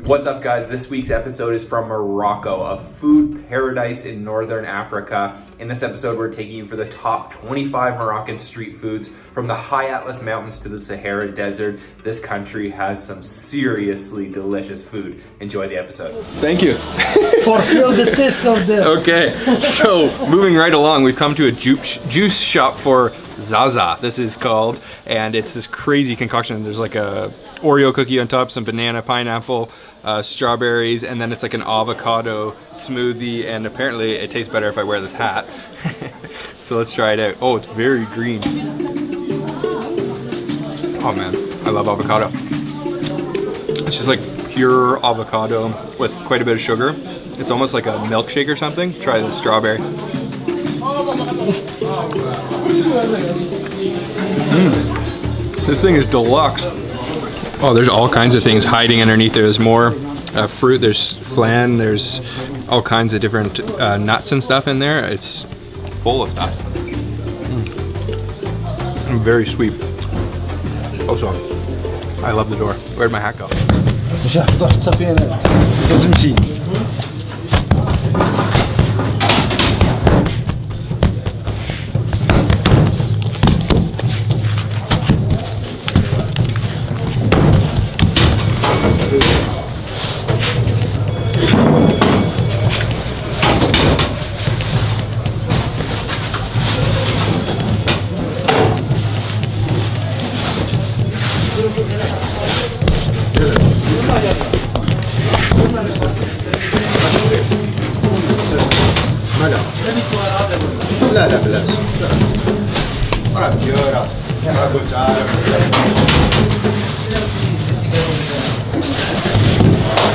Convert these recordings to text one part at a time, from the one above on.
What's up, guys? This week's episode is from Morocco, a food paradise in northern Africa. In this episode, we're taking you for the top 25 Moroccan street foods. From the high Atlas Mountains to the Sahara Desert, this country has some seriously delicious food. Enjoy the episode. Thank you. Fulfill the taste of the... Okay, so moving right along, we've come to a juice shop for Zaza, this is called, and it's this crazy concoction. There's like a Oreo cookie on top, some banana, pineapple, strawberries, and then it's like an avocado smoothie, and apparently it tastes better if I wear this hat. So let's try it out. Oh, it's very green. Oh man, I love avocado. It's just like pure avocado with quite a bit of sugar. It's almost like a milkshake or something. Try the strawberry. This thing is deluxe. Oh, there's all kinds of things hiding underneath there. There's more fruit, there's flan, there's all kinds of different nuts and stuff in there. It's full of stuff. Very sweet. Also, I love the door. Where'd my hat go?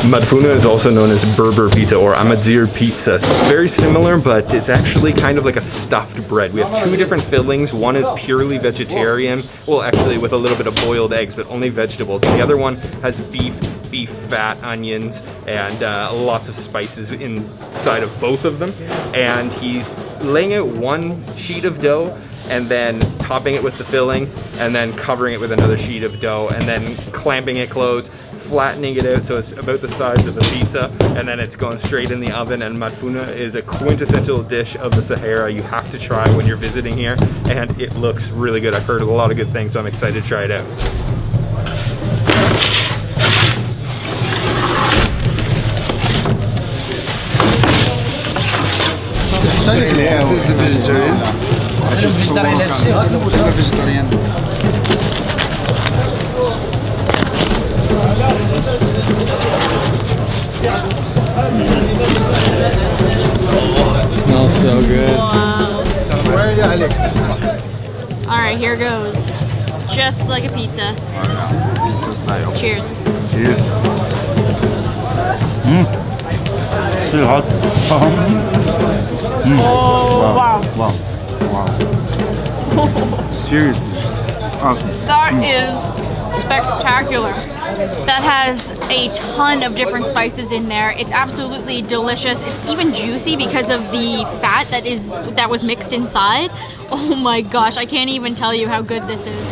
Madfouna is also known as Berber pizza or agadir pizza. It's very similar, but it's actually kind of like a stuffed bread. We have two different fillings. One is purely vegetarian, well actually with a little bit of boiled eggs, but only vegetables. And the other one has beef fat, onions, and lots of spices inside of both of them. And he's laying out one sheet of dough and then topping it with the filling and then covering it with another sheet of dough and then clamping it closed, flattening it out so it's about the size of a pizza, and then it's going straight in the oven. And madfouna is a quintessential dish of the Sahara. You have to try when you're visiting here, and it looks really good. I've heard a lot of good things, so I'm excited to try it out. This is the vegetarian. Smells so good. Wow. Alright, here goes. Just like a pizza. Pizza style. Cheers. Yeah. Still hot. Oh, wow. Wow. Seriously. Awesome. That is spectacular. That has a ton of different spices in there. It's absolutely delicious. It's even juicy because of the fat that was mixed inside. Oh my gosh, I can't even tell you how good this is.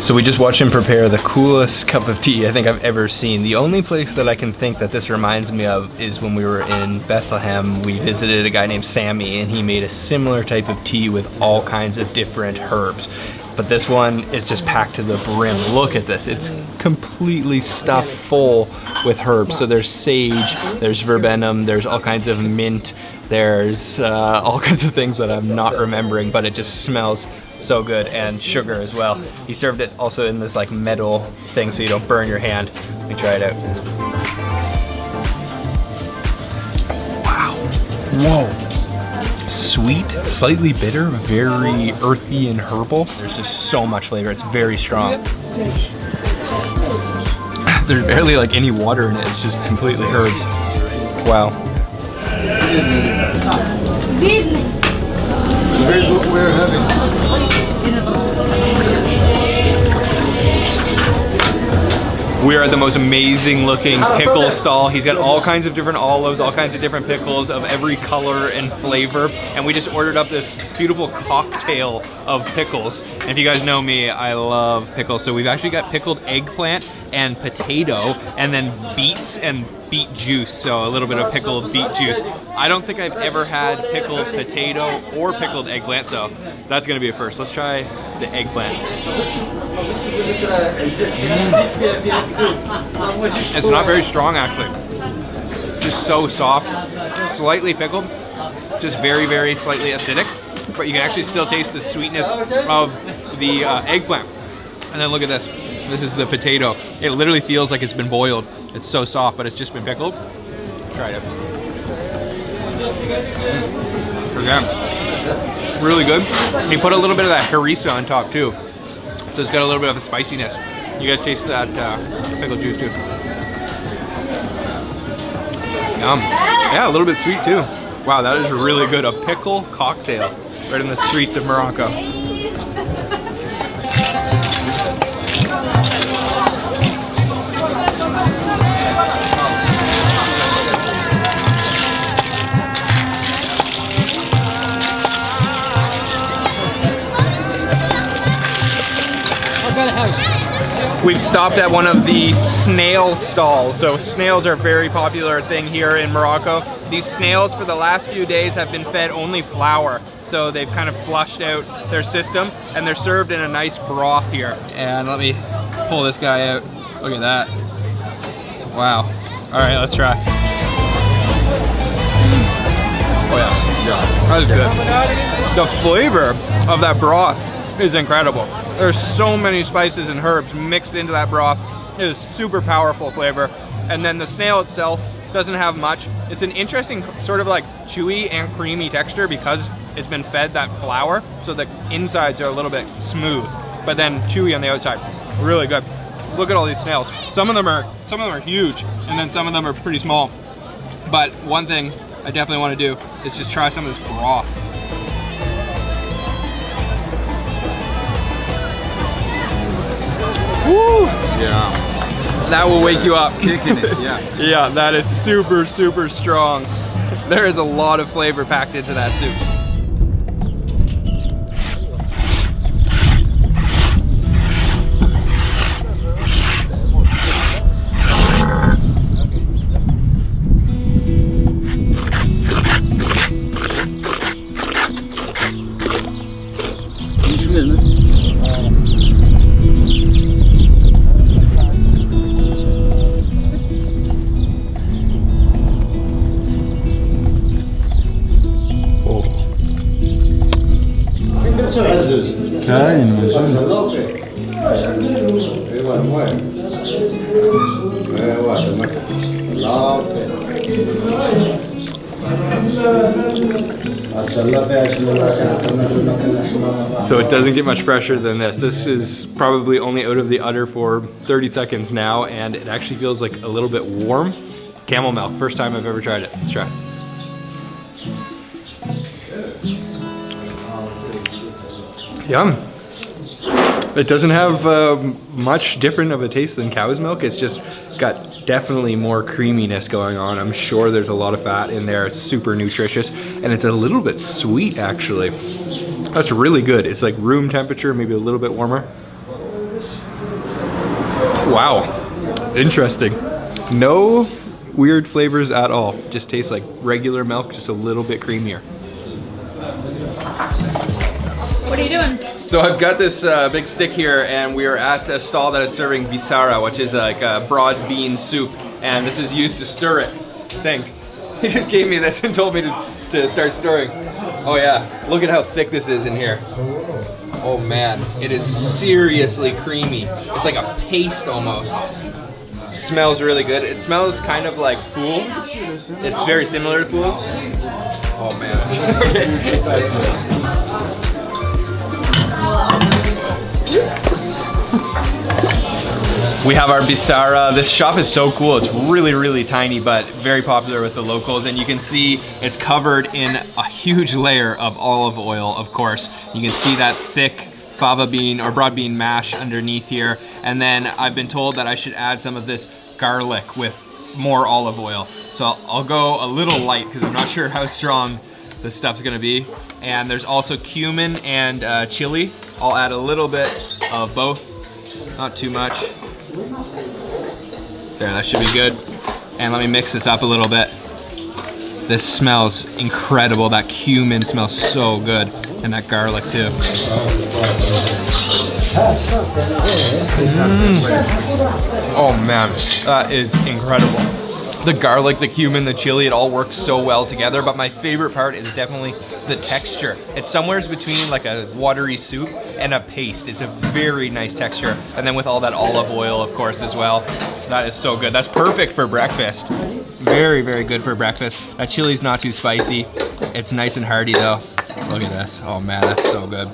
So we just watched him prepare the coolest cup of tea I think I've ever seen. The only place that I can think that this reminds me of is when we were in Bethlehem. We visited a guy named Sammy, and he made a similar type of tea with all kinds of different herbs. But this one is just packed to the brim. Look at this, it's completely stuffed full with herbs. So there's sage, there's verbenum, there's all kinds of mint, there's all kinds of things that I'm not remembering, but it just smells so good, and sugar as well. He served it also in this like metal thing so you don't burn your hand. Let me try it out. Wow. Whoa. Sweet, slightly bitter, very earthy and herbal. There's just so much flavor. It's very strong. There's barely like any water in it. It's just completely herbs. Wow. Here's what we're having. We are at the most amazing looking pickle stall. He's got all kinds of different olives, all kinds of different pickles of every color and flavor. And we just ordered up this beautiful cocktail of pickles. And if you guys know me, I love pickles. So we've actually got pickled eggplant and potato, and then beets and beet juice. So a little bit of pickled beet juice. I don't think I've ever had pickled potato or pickled eggplant, so that's gonna be a first. Let's try the eggplant. It's not very strong actually. Just so soft, slightly pickled, just very, very slightly acidic, but you can actually still taste the sweetness of the eggplant. And then look at this. This is the potato. It literally feels like it's been boiled. It's so soft, but it's just been pickled. Try it. Okay. Really good. He put a little bit of that harissa on top too. So it's got a little bit of the spiciness. You guys taste that pickled juice too. Yum. Yeah, a little bit sweet too. Wow, that is really good. A pickle cocktail right in the streets of Morocco. We've stopped at one of the snail stalls. So snails are a very popular thing here in Morocco. These snails for the last few days have been fed only flour. So they've kind of flushed out their system and they're served in a nice broth here. And let me pull this guy out. Look at that. Wow. All right, let's try. Oh yeah, that was good. The flavor of that broth is incredible. There's so many spices and herbs mixed into that broth. It is super powerful flavor. And then the snail itself doesn't have much. It's an interesting sort of like chewy and creamy texture because it's been fed that flour. So the insides are a little bit smooth, but then chewy on the outside. Really good. Look at all these snails. Some of them are huge, and then some of them are pretty small. But one thing I definitely want to do is just try some of this broth. Woo! Yeah. That will wake you up. Kicking it, yeah. Yeah, that is super, super strong. There is a lot of flavor packed into that soup. كاين موجود. So it doesn't get much fresher than this. This is probably only out of the udder for 30 seconds now, and it actually feels like a little bit warm. Camel milk, first time I've ever tried it. Let's try. Yum. It doesn't have much different of a taste than cow's milk. It's just got definitely more creaminess going on. I'm sure there's a lot of fat in there. It's super nutritious, and it's a little bit sweet actually. That's really good. It's like room temperature, maybe a little bit warmer. Wow, interesting. No weird flavors at all. Just tastes like regular milk, just a little bit creamier. What are you doing? So I've got this big stick here, and we are at a stall that is serving bisara, which is like a broad bean soup, and this is used to stir it. Think. He just gave me this and told me to start stirring. Oh yeah, look at how thick this is in here. Oh man, it is seriously creamy. It's like a paste almost. Smells really good. It smells kind of like fool. It's very similar to fool. Oh man. Okay. We have our bisara. This shop is so cool. It's really, really tiny, but very popular with the locals. And you can see it's covered in a huge layer of olive oil, of course. You can see that thick fava bean or broad bean mash underneath here. And then I've been told that I should add some of this garlic with more olive oil. So I'll go a little light because I'm not sure how strong this stuff's gonna be. And there's also cumin and chili. I'll add a little bit of both, not too much. There, that should be good. And let me mix this up a little bit. This smells incredible. That cumin smells so good. And that garlic too. Oh man, that is incredible. The garlic, the cumin, the chili, it all works so well together, but my favorite part is definitely the texture. It's somewhere between like a watery soup and a paste. It's a very nice texture. And then with all that olive oil, of course, as well. That is so good. That's perfect for breakfast. Very, very good for breakfast. That chili's not too spicy. It's nice and hearty though. Look at this. Oh man, that's so good.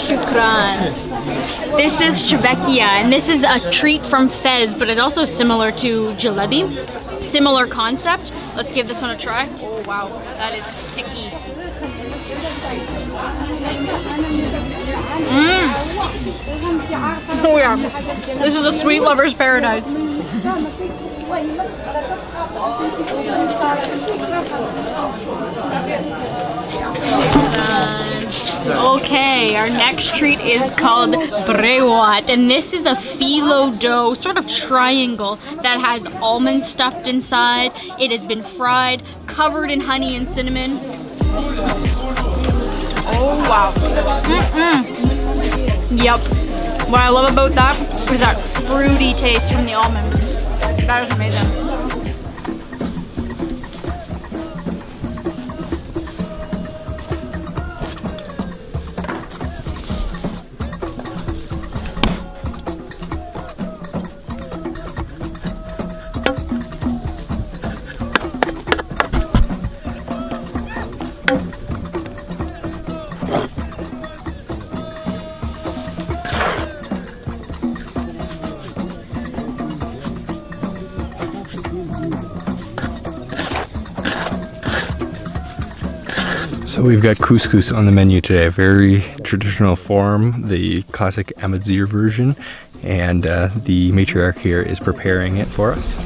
Shukran. This is chebekia, and this is a treat from FES, but it's also similar to jalebi. Similar concept. Let's give this one a try. Oh wow, that is sticky. Oh yeah, this is a sweet lover's paradise. Okay, our next treat is called brewat, and this is a phyllo dough, sort of triangle that has almonds stuffed inside. It has been fried, covered in honey and cinnamon. Oh wow. Yep. What I love about that is that fruity taste from the almond. That is amazing. So we've got couscous on the menu today, a very traditional form, the classic agadir version, and the matriarch here is preparing it for us.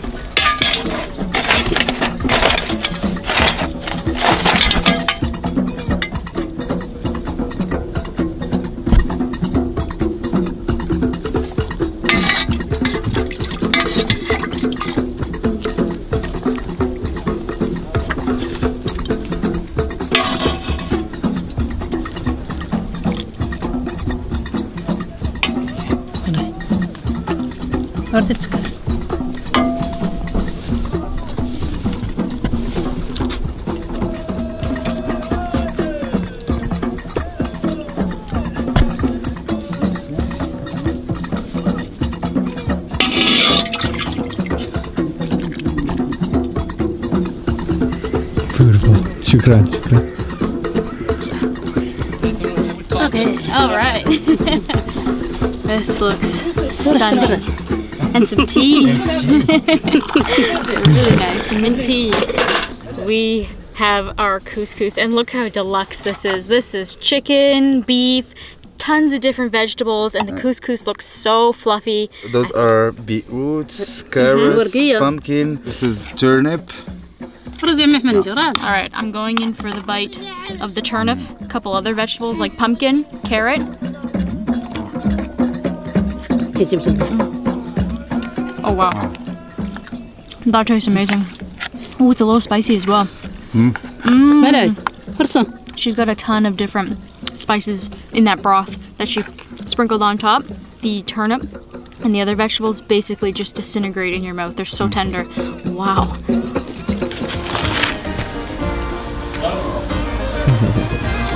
Beautiful. Shukran. Okay, all right. This looks stunning. And some tea. Really nice, mint tea. We have our couscous, and look how deluxe this is. This is chicken, beef, tons of different vegetables, and the couscous looks so fluffy. Those are beetroots, carrots, pumpkin. This is turnip. All right, I'm going in for the bite of the turnip. A couple other vegetables like pumpkin, carrot. Oh wow, that tastes amazing. Oh, it's a little spicy as well. She's got a ton of different spices in that broth that she sprinkled on top. The turnip and the other vegetables basically just disintegrate in your mouth. They're so tender. Wow.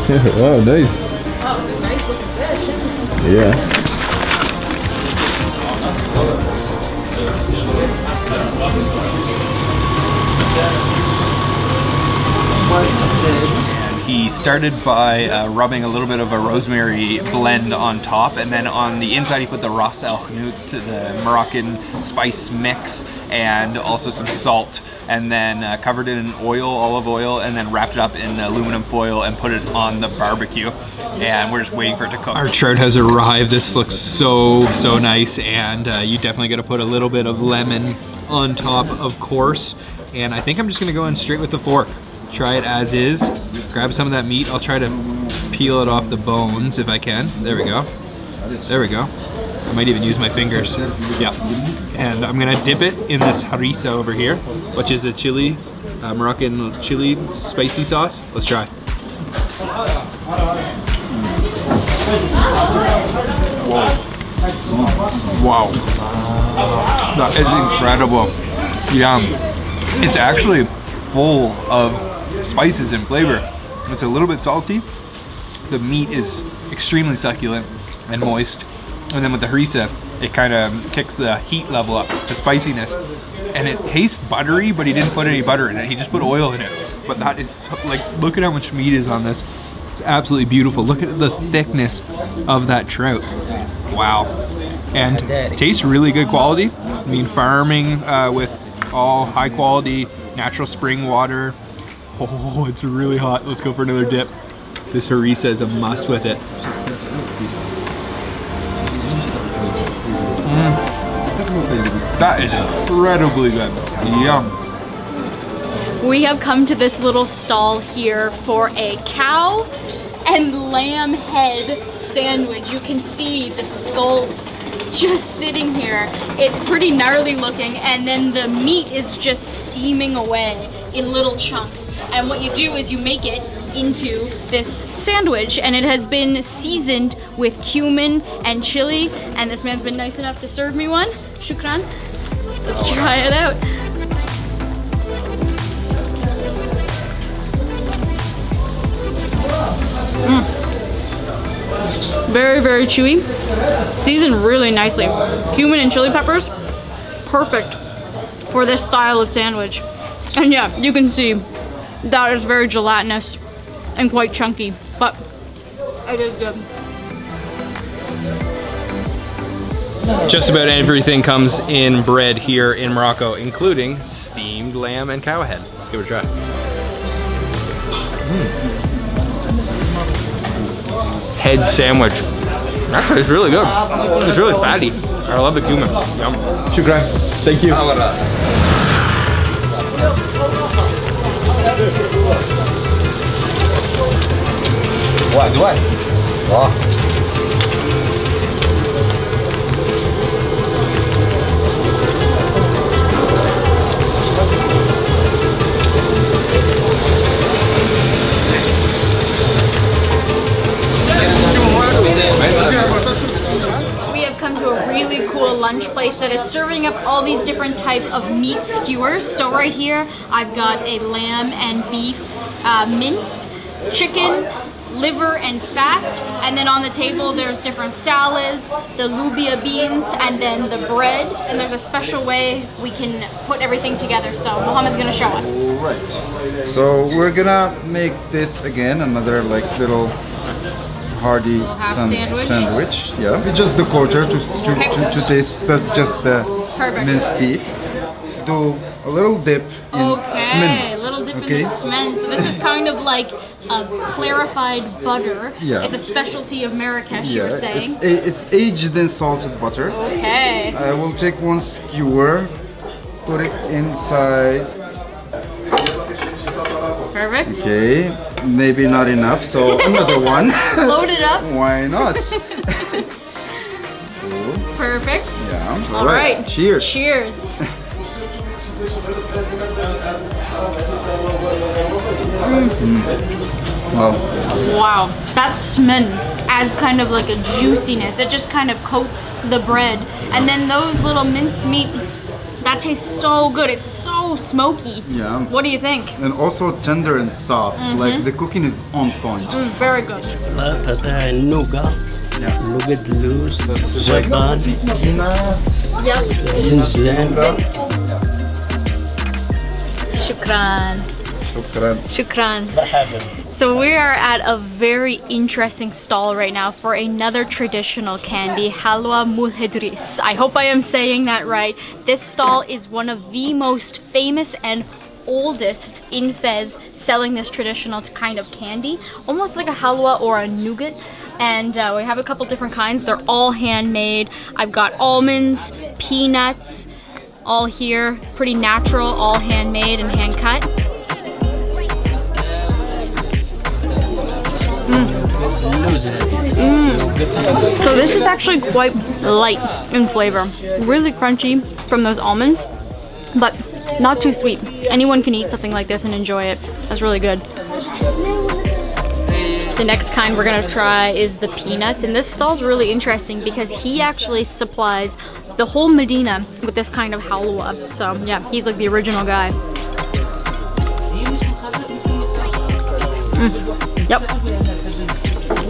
Oh, nice. Oh, nice looking fish. Yeah. He he started by rubbing a little bit of a rosemary blend on top, and then on the inside he put the ras el hanout, the Moroccan spice mix, and also some salt, and then covered it in oil, olive oil, and then wrapped it up in aluminum foil and put it on the barbecue. And we're just waiting for it to cook. Our trout has arrived. This looks so nice, and you definitely got to put a little bit of lemon on top, of course. And I think I'm just gonna go in straight with the fork. Try it as is. Grab some of that meat. I'll try to peel it off the bones if I can. There we go. There we go. I might even use my fingers. Yeah. And I'm gonna dip it in this harissa over here, which is a chili, Moroccan chili spicy sauce. Let's try. Wow. That is incredible. Yeah. It's actually full of spices and flavor. It's a little bit salty. The meat is extremely succulent and moist. And then with the harissa, it kind of kicks the heat level up, the spiciness. And it tastes buttery, but he didn't put any butter in it. He just put oil in it. But that is, so, like, look at how much meat is on this. It's absolutely beautiful. Look at the thickness of that trout. Wow. And tastes really good quality. I mean, farming with all high quality natural spring water. Oh, it's really hot. Let's go for another dip. This harissa is a must with it. That is incredibly good. Yum. We have come to this little stall here for a cow and lamb head sandwich. You can see the skulls just sitting here. It's pretty gnarly looking, and then the meat is just steaming away in little chunks. And what you do is you make it into this sandwich, and it has been seasoned with cumin and chili, and this man's been nice enough to serve me one. Shukran. Let's try it out. Very chewy, seasoned really nicely. Cumin and chili peppers, perfect for this style of sandwich. And yeah, you can see that is very gelatinous and quite chunky, but it is good. Just about everything comes in bread here in Morocco, including steamed lamb and cow head. Let's give it a try. Head sandwich. Actually, it's really good. It's really fatty. I love the cumin. Yum. Shukran. Thank you. What do I? Oh. We have come to a really cool lunch place that is serving up all these different type of meat skewers. So right here, I've got a lamb and beef minced, chicken, liver and fat, and then on the table there's different salads, the lubia beans, and then the bread, and there's a special way we can put everything together, so Mohammed's gonna show us. Right. So we're gonna make this again, another like little hearty sandwich. Yeah, with just the quarter to taste just the minced beef. Do a little dip in smen. Little dip in the smen. So this is kind of like a clarified butter. Yeah. It's a specialty of Marrakesh, you were saying. It's aged in salted butter. Okay. I will take one skewer, put it inside. Perfect. Okay, maybe not enough, so another one. Load it up. Why not? Perfect. Yeah. All right. Cheers. Cheers. Wow, that smen adds kind of like a juiciness. It just kind of coats the bread, and then those little minced meat. That tastes so good. It's so smoky. Yeah. What do you think? And also tender and soft. Like the cooking is on point. Very good. nougat loose, Japan, Yep. Zinsland. Shukran. Shukran. So we are at a very interesting stall right now for another traditional candy, Halwa Mulhedris. I hope I am saying that right. This stall is one of the most famous and oldest in Fez selling this traditional kind of candy, almost like a halwa or a nougat. And we have a couple different kinds. They're all handmade. I've got almonds, peanuts, all here, pretty natural, all handmade and hand cut. So this is actually quite light in flavor, really crunchy from those almonds, but not too sweet. Anyone can eat something like this and enjoy it. That's really good. The next kind we're gonna try is the peanuts, and this stall's really interesting because he actually supplies the whole Medina with this kind of halwa. So yeah, he's like the original guy. Yep.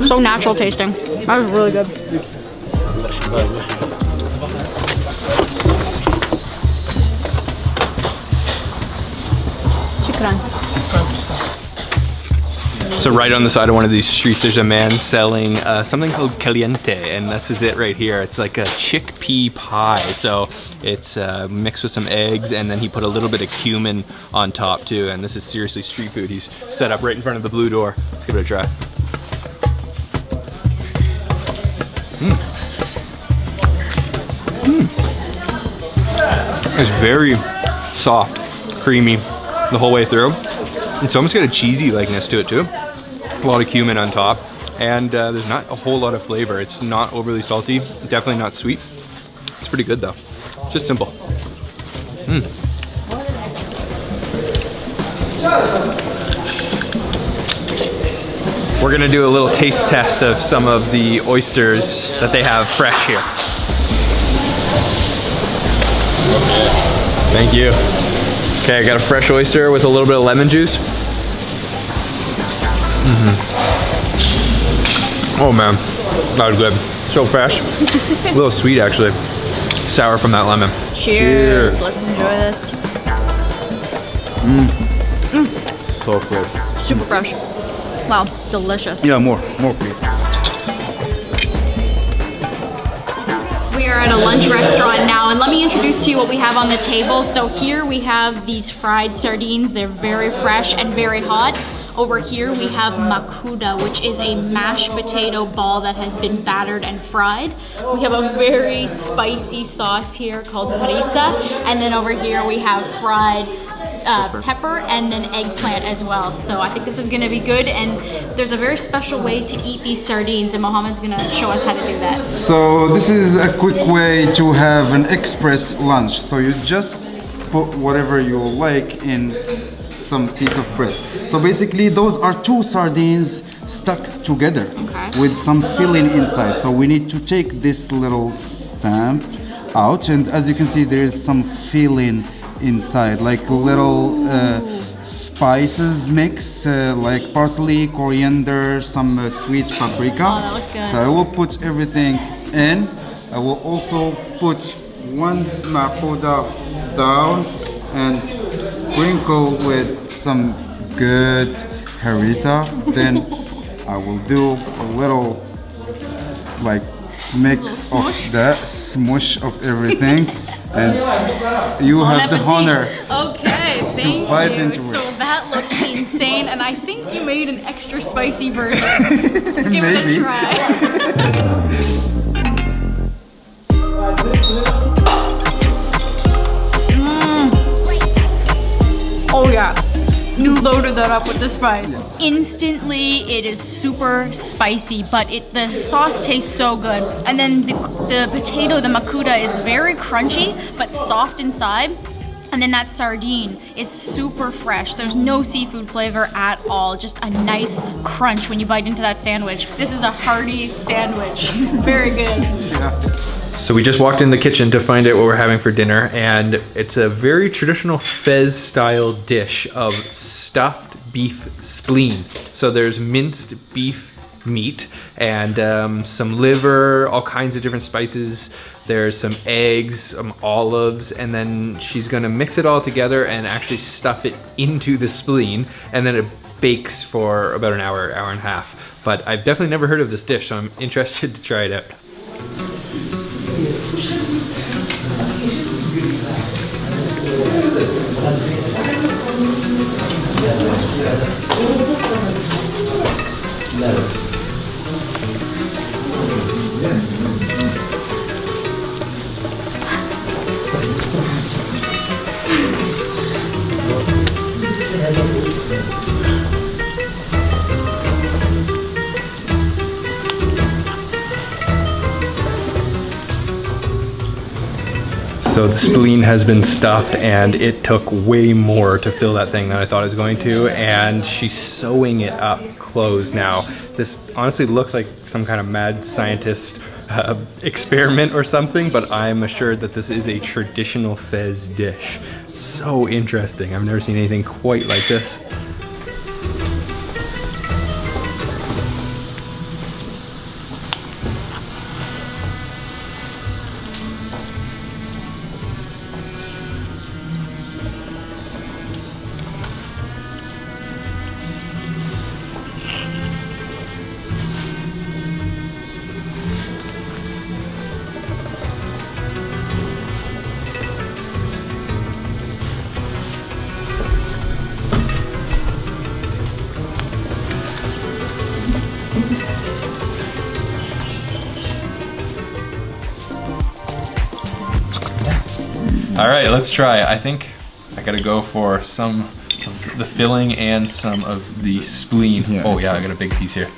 So natural tasting. That was really good. So right on the side of one of these streets, there's a man selling something called caliente, and this is it right here. It's like a chickpea pie. So it's mixed with some eggs, and then he put a little bit of cumin on top too. And this is seriously street food. He's set up right in front of the blue door. Let's give it a try. It's very soft, creamy the whole way through. It's almost got a cheesy likeness to it too. A lot of cumin on top, and there's not a whole lot of flavor. It's not overly salty, definitely not sweet. It's pretty good though, just simple. We're gonna do a little taste test of some of the oysters that they have fresh here. Thank you. Okay, I got a fresh oyster with a little bit of lemon juice. Oh man, that was good. So fresh. A little sweet actually. Sour from that lemon. Cheers. Let's enjoy this. So fresh. Super fresh. Wow, delicious. Yeah, more please. We are at a lunch restaurant now, and let me introduce to you what we have on the table. So here we have these fried sardines. They're very fresh and very hot. Over here we have makuda, which is a mashed potato ball that has been battered and fried. We have a very spicy sauce here called harissa, and then over here we have fried pepper and then eggplant as well. So I think this is gonna be good, and there's a very special way to eat these sardines, and Mohammed's gonna show us how to do that. So this is a quick way to have an express lunch. So you just put whatever you like in some piece of bread. So basically those are two sardines stuck together with some filling inside. So we need to take this little stamp out, and as you can see there is some filling inside, like little spices mix, like parsley, coriander, some sweet paprika. Oh, that looks good. So I will put everything in. I will also put one makuda down and sprinkle with some good harissa. Then I will do a little like mix of the smush of everything, and you have the honor. Okay, thank bite you. into it. So that looks insane, and I think you made an extra spicy version. Let's give it a try. Oh yeah, you loaded that up with the spice. Instantly, it is super spicy, but the sauce tastes so good. And then the potato, the makuda, is very crunchy, but soft inside. And then that sardine is super fresh. There's no seafood flavor at all. Just a nice crunch when you bite into that sandwich. This is a hearty sandwich. Very good. Yeah. So we just walked in the kitchen to find out what we're having for dinner, and it's a very traditional Fez style dish of stuffed beef spleen. So there's minced beef meat and some liver, all kinds of different spices. There's some eggs, some olives, and then she's gonna mix it all together and actually stuff it into the spleen, and then it bakes for about an hour, hour and a half. But I've definitely never heard of this dish, so I'm interested to try it out. So the spleen has been stuffed and it took way more to fill that thing than I thought it was going to, and she's sewing it up closed now. This honestly looks like some kind of mad scientist experiment or something, but I'm assured that this is a traditional FES dish. So interesting. I've never seen anything quite like this. All right, let's try. I think I gotta go for some of the filling and some of the spleen. Yeah, oh yeah, I got a big piece here.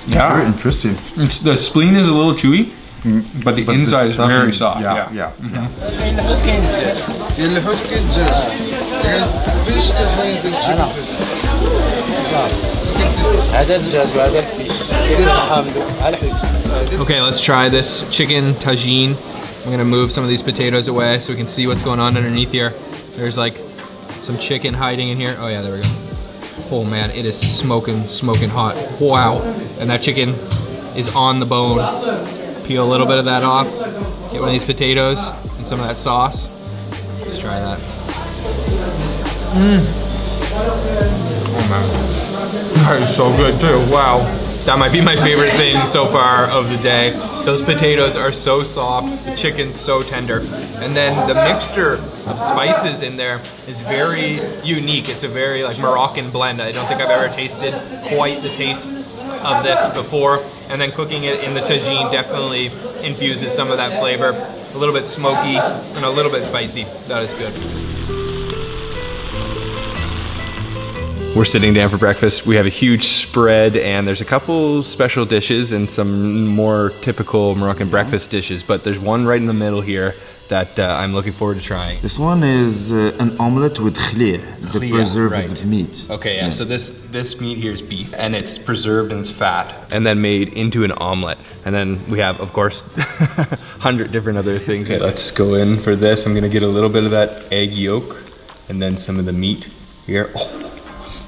Yeah, very interesting. The spleen is a little chewy, but the inside is stuffing, very soft. Yeah. Okay, let's try this chicken tagine. I'm gonna move some of these potatoes away so we can see what's going on underneath here. There's like some chicken hiding in here. Oh yeah, there we go. Oh man, it is smoking hot. Wow. And that chicken is on the bone. Peel a little bit of that off. Get one of these potatoes and some of that sauce. Let's try that. Oh man. That is so good too, wow. That might be my favorite thing so far of the day. Those potatoes are so soft, the chicken's so tender. And then the mixture of spices in there is very unique. It's a very like Moroccan blend. I don't think I've ever tasted quite the taste of this before. And then cooking it in the tagine definitely infuses some of that flavor. A little bit smoky and a little bit spicy. That is good. We're sitting down for breakfast. We have a huge spread and there's a couple special dishes and some more typical Moroccan breakfast dishes, but there's one right in the middle here that I'm looking forward to trying. This one is an omelette with khlir, the preserved meat. Okay, yeah, so this meat here is beef and it's preserved and it's fat and then made into an omelet. And then we have, of course, 100 different other things. Okay, let's go in for this. I'm gonna get a little bit of that egg yolk and then some of the meat here. Oh.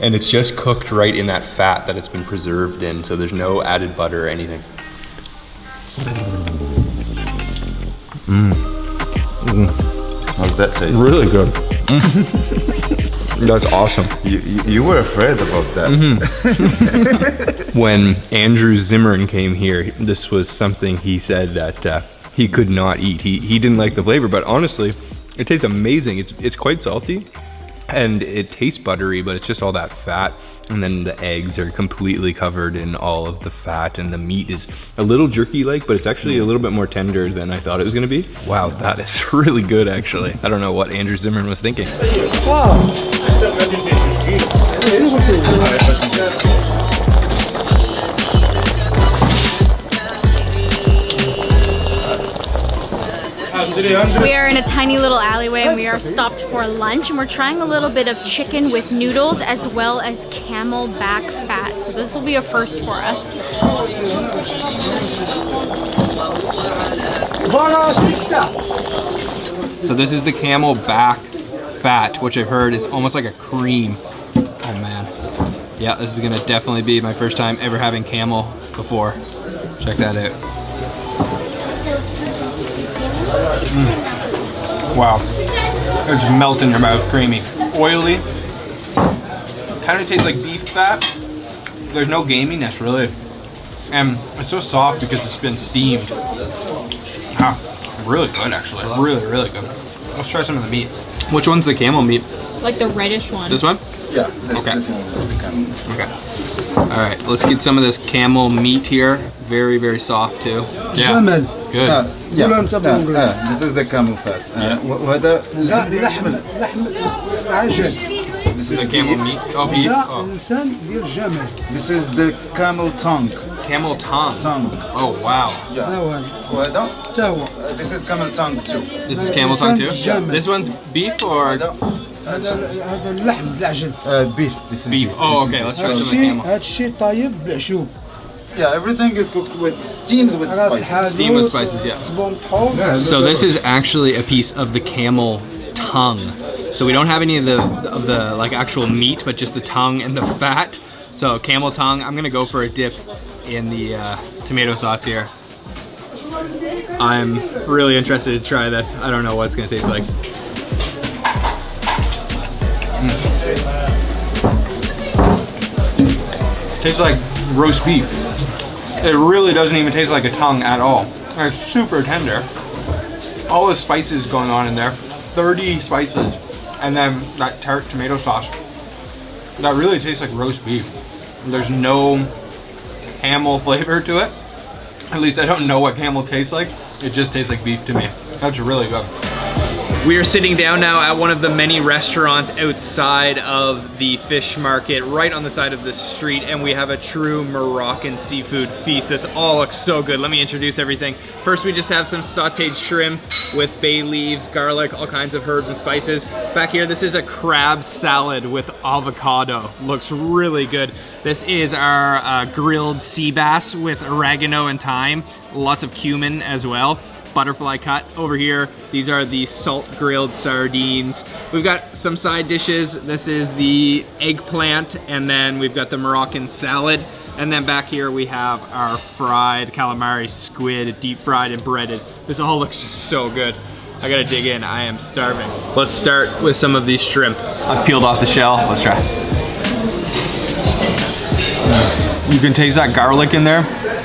And it's just cooked right in that fat that it's been preserved in, so there's no added butter or anything. How's that taste? Really good. That's awesome. You were afraid about that. When Andrew Zimmern came here, this was something he said that he could not eat. He didn't like the flavor, but honestly, it tastes amazing. It's quite salty. And it tastes buttery, but it's just all that fat. And then the eggs are completely covered in all of the fat, and the meat is a little jerky-like, but it's actually a little bit more tender than I thought it was gonna be. Wow, that is really good, actually. I don't know what Andrew Zimmern was thinking. We are in a tiny little alleyway and we are stopped for lunch, and we're trying a little bit of chicken with noodles as well as camel back fat. So this will be a first for us. So this is the camel back fat, which I've heard is almost like a cream. Oh man. Yeah, this is gonna definitely be my first time ever having camel before. Check that out. Wow. It just melts in your mouth, creamy. Oily. Kind of tastes like beef fat. There's no gaminess really. And it's so soft because it's been steamed. Ah, really good actually. Really, really good. Let's try some of the meat. Which one's the camel meat? Like the reddish one. This one? Yeah, Okay. this one will be camel. Okay. All right, let's get some of this camel meat here. Very, very soft too. Yeah. Good. Yeah, this is the camel fat. وهذا This is the camel meat. Oh, beef. Oh. This is the camel tongue. Camel tongue. Oh, wow. Yeah. وهذا this is camel tongue too. This is camel tongue too? This one's beef or? Beef. This is Beef. Oh, okay. Let's try some of the camel. Yeah, everything is cooked with steamed with spices. Steamed with spices, yes. So this is actually a piece of the camel tongue. So we don't have any of the like actual meat, but just the tongue and the fat. So camel tongue. I'm gonna go for a dip in the tomato sauce here. I'm really interested to try this. I don't know what it's gonna taste like. Tastes like roast beef. It really doesn't even taste like a tongue at all. It's super tender. All the spices going on in there. 30 spices. And then that tart tomato sauce. That really tastes like roast beef. There's no camel flavor to it. At least I don't know what camel tastes like. It just tastes like beef to me. That's really good. We are sitting down now at one of the many restaurants outside of the fish market, right on the side of the street, and we have a true Moroccan seafood feast. This all looks so good. Let me introduce everything. First, we just have some sauteed shrimp with bay leaves, garlic, all kinds of herbs and spices. Back here, this is a crab salad with avocado. Looks really good. This is our grilled sea bass with oregano and thyme, lots of cumin as well. Butterfly cut over here. These are the salt grilled sardines. We've got some side dishes. This is the eggplant, and then we've got the Moroccan salad. And then back here we have our fried calamari squid, deep fried and breaded. This all looks just so good. I gotta dig in, I am starving. Let's start with some of these shrimp. I've peeled off the shell, let's try. You can taste that garlic in there.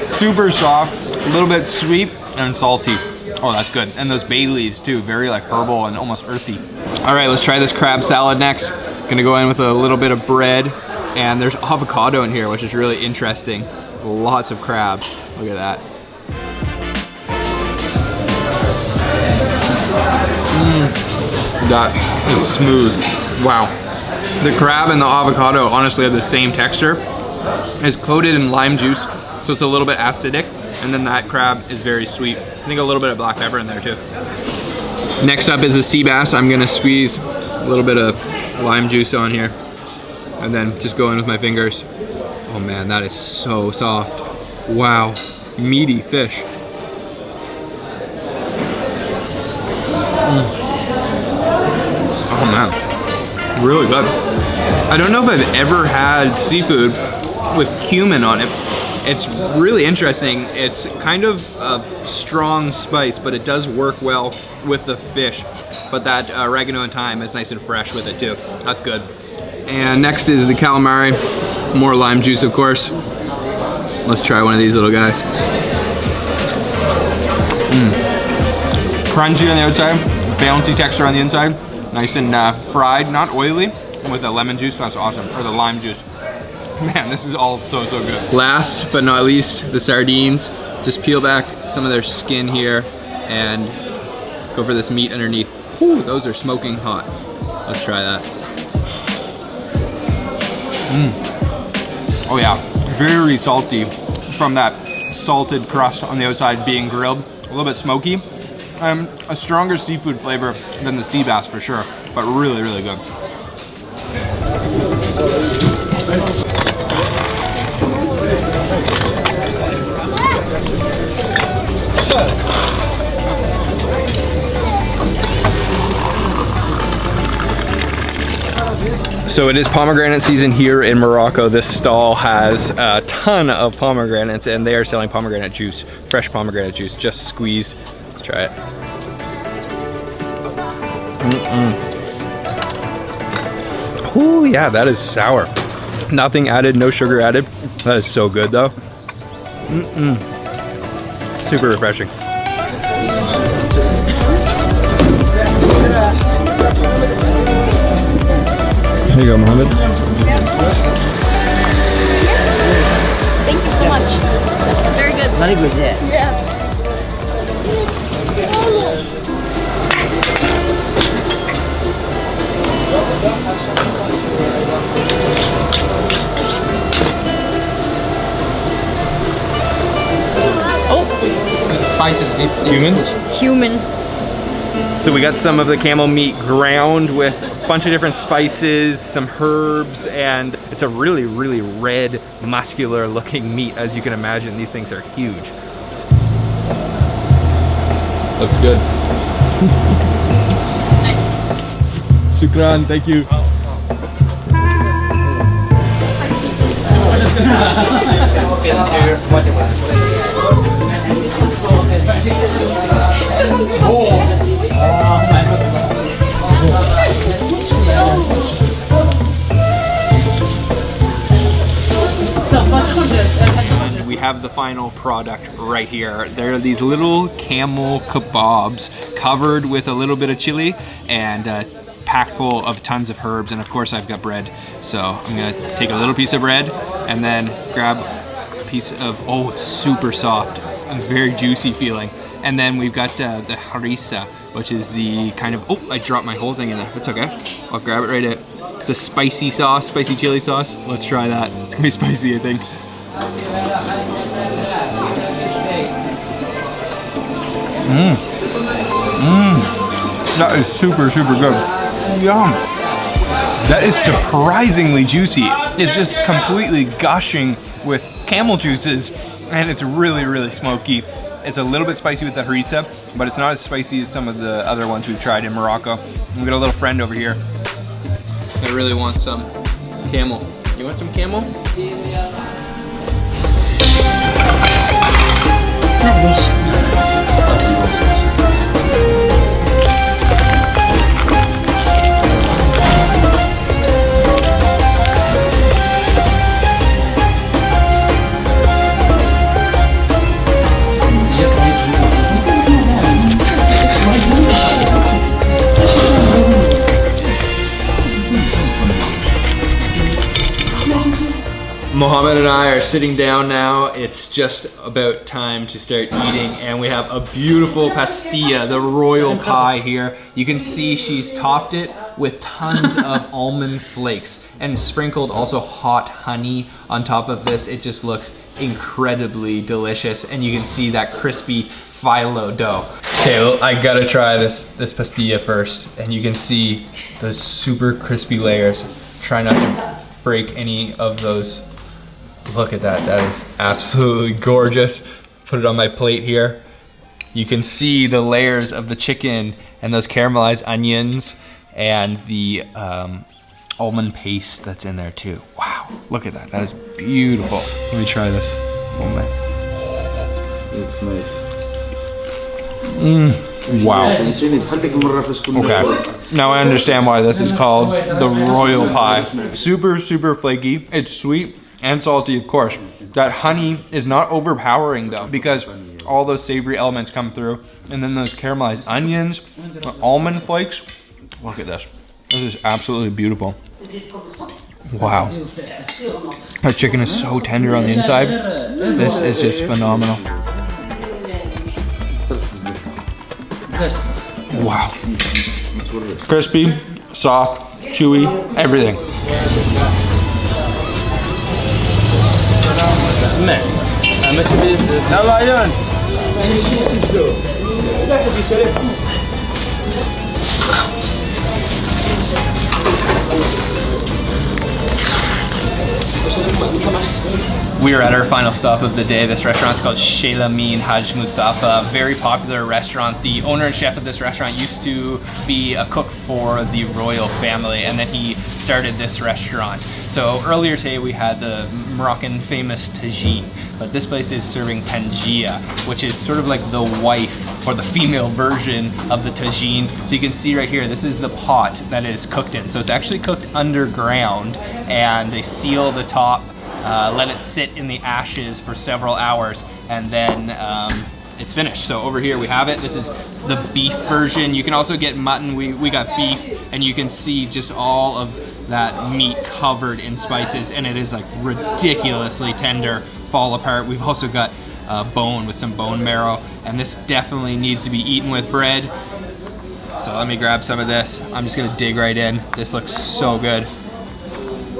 Super soft, a little bit sweet and salty. Oh, that's good. And those bay leaves too, very like herbal and almost earthy. All right, let's try this crab salad next. Gonna go in with a little bit of bread, and there's avocado in here, which is really interesting. Lots of crab, look at that. That is smooth, wow. The crab and the avocado honestly have the same texture. It's coated in lime juice, so it's a little bit acidic. And then that crab is very sweet. I think a little bit of black pepper in there too. Next up is the sea bass. I'm gonna squeeze a little bit of lime juice on here and then just go in with my fingers. Oh man, that is so soft. Wow, meaty fish. Oh man, really good. I don't know if I've ever had seafood with cumin on it. It's really interesting. It's kind of a strong spice, but it does work well with the fish. But that oregano and thyme is nice and fresh with it too. That's good. And next is the calamari. More lime juice, of course. Let's try one of these little guys. Crunchy on the outside, bouncy texture on the inside. Nice and fried, not oily, with the lemon juice. That's awesome, or the lime juice. Man, this is all so good. Last but not least, the sardines. Just peel back some of their skin here and go for this meat underneath. Whew, those are smoking hot. Let's try that. Oh yeah, very salty from that salted crust on the outside being grilled. A little bit smoky. A stronger seafood flavor than the sea bass for sure, but really, really good. So it is pomegranate season here in Morocco. This stall has a ton of pomegranates and they are selling pomegranate juice, fresh pomegranate juice, just squeezed. Let's try it. Ooh, yeah, that is sour. Nothing added, no sugar added. That is so good though. Super refreshing. Here you go, Mohammed. Thank you so much. Very good. Very good, yeah. Yeah. Spices, human? Human. So we got some of the camel meat ground with a bunch of different spices, some herbs, and it's a really, really red, muscular looking meat. As you can imagine, these things are huge. Looks good. Nice. Shukran, thank you. We have the final product right here. There are these little camel kebabs covered with a little bit of chili and packed full of tons of herbs, and of course I've got bread. So I'm gonna take a little piece of bread and then grab a piece of, oh, it's super soft and very juicy feeling. And then we've got the harissa, which is the kind of, oh, I dropped my whole thing in there. It's okay, I'll grab it right out. It's a spicy sauce, spicy chili sauce. Let's try that. It's gonna be spicy, I think. That is super, super good. Yum. That is surprisingly juicy. It's just completely gushing with camel juices, and it's really, really smoky. It's a little bit spicy with the harissa, but it's not as spicy as some of the other ones we've tried in Morocco. We've got a little friend over here that really wants some camel. You want some camel? Mohammed and I are sitting down now. It's just about time to start eating, and we have a beautiful pastilla, the royal pie here. You can see she's topped it with tons of almond flakes and sprinkled also hot honey on top of this. It just looks incredibly delicious, and you can see that crispy phyllo dough. Okay, well, I gotta try this pastilla first, and you can see those super crispy layers. Try not to break any of those. Look at that, that is absolutely gorgeous. Put it on my plate here. You can see the layers of the chicken and those caramelized onions and the almond paste that's in there too. Wow, look at that, that is beautiful. Let me try this. Oh man. It's nice. Wow. Okay, now I understand why this is called the royal pie. Super, super flaky. It's sweet and salty, of course. That honey is not overpowering though, because all those savory elements come through, and then those caramelized onions, almond flakes. Look at this. This is absolutely beautiful. Wow. Our chicken is so tender on the inside. This is just phenomenal. Wow. Crispy, soft, chewy, everything. We are at our final stop of the day. This restaurant's called Chez Lamine Haj Mustafa, very popular restaurant. The owner and chef of this restaurant used to be a cook for the royal family, and then he started this restaurant. So earlier today we had the Moroccan famous Tagine, but this place is serving tangia, which is sort of like the wife or the female version of the Tagine. So you can see right here, this is the pot that is cooked in. So it's actually cooked underground, and they seal the top, let it sit in the ashes for several hours, and then it's finished. So over here we have it. This is the beef version. You can also get mutton. We got beef, and you can see just all of that meat covered in spices, and it is like ridiculously tender, fall apart. We've also got bone with some bone marrow, and this definitely needs to be eaten with bread. So let me grab some of this. I'm just gonna dig right in. This looks so good.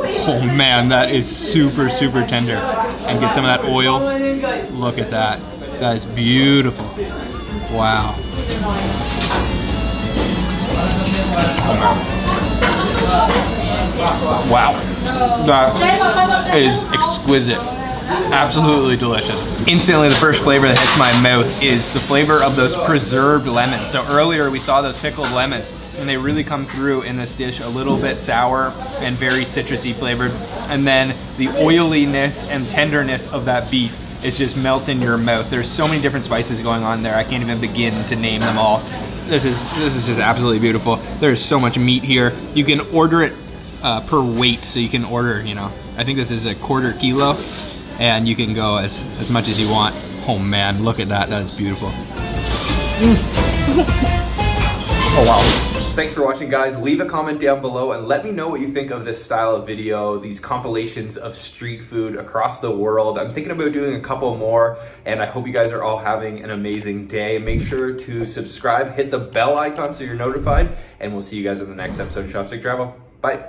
Oh man, that is super, super tender. And get some of that oil. Look at that. That is beautiful. Wow. Wow. That is exquisite. Absolutely delicious. Instantly, the first flavor that hits my mouth is the flavor of those preserved lemons. So earlier we saw those pickled lemons, and they really come through in this dish, a little bit sour and very citrusy flavored. And then the oiliness and tenderness of that beef is just melt in your mouth. There's so many different spices going on there, I can't even begin to name them all. This is just absolutely beautiful. There's so much meat here. You can order it per weight, so you can order, you know, I think this is a 1/4 kilo, and you can go as much as you want. Oh man, look at that, that is beautiful. Oh wow. Thanks for watching, guys. Leave a comment down below and let me know what you think of this style of video, these compilations of street food across the world. I'm thinking about doing a couple more, and I hope you guys are all having an amazing day. Make sure to subscribe, hit the bell icon so you're notified, and we'll see you guys in the next episode of Chopstick Travel. Bye.